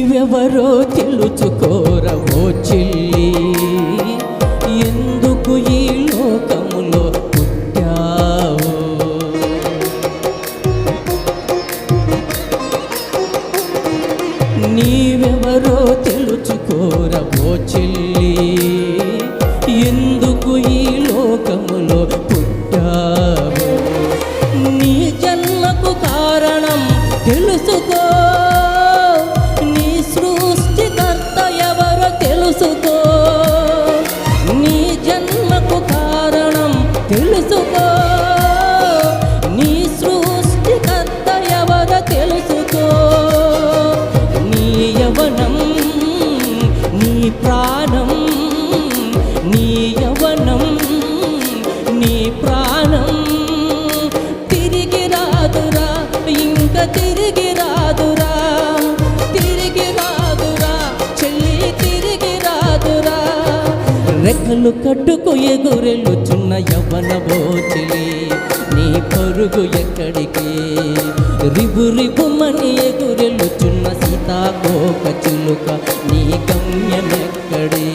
నీవెవరో తెలుసుకోరవో చెల్లి, ఎందుకు ఈ లోకములో పుట్టావు? నీవెవరో తెలుసుకోరవో చెల్లి, ఎందుకు ఈ లోకములో పుట్టావు? నీ జన్మకు కారణం తెలుసుకో, నీ సృష్టికర్త ఎవరో తెలుసుకో. నీ జన్మకు కారణం తెలుసుకో, నీ సృష్టికర్త ఎవరో తెలుసుకో. నీ యవ్వనం నీ ప్రాణం, నీ యవ్వనం నీ ప్రాణం తిరిగి రాదురా, ఇంకా తిరిగి రాదురా, తిరిగి రాదురా చెల్లి, తిరిగి రాదురా. రెక్కలు కట్టుకు ఎగురెళ్ళుచున్న యవ్వనవో చెలి, నీ పరుగు ఎక్కడికి? రిబు రిబుమని ఎగురెళ్ళుచున్న సీతాకోక చిలుక, నీ గమ్యమెక్కడి?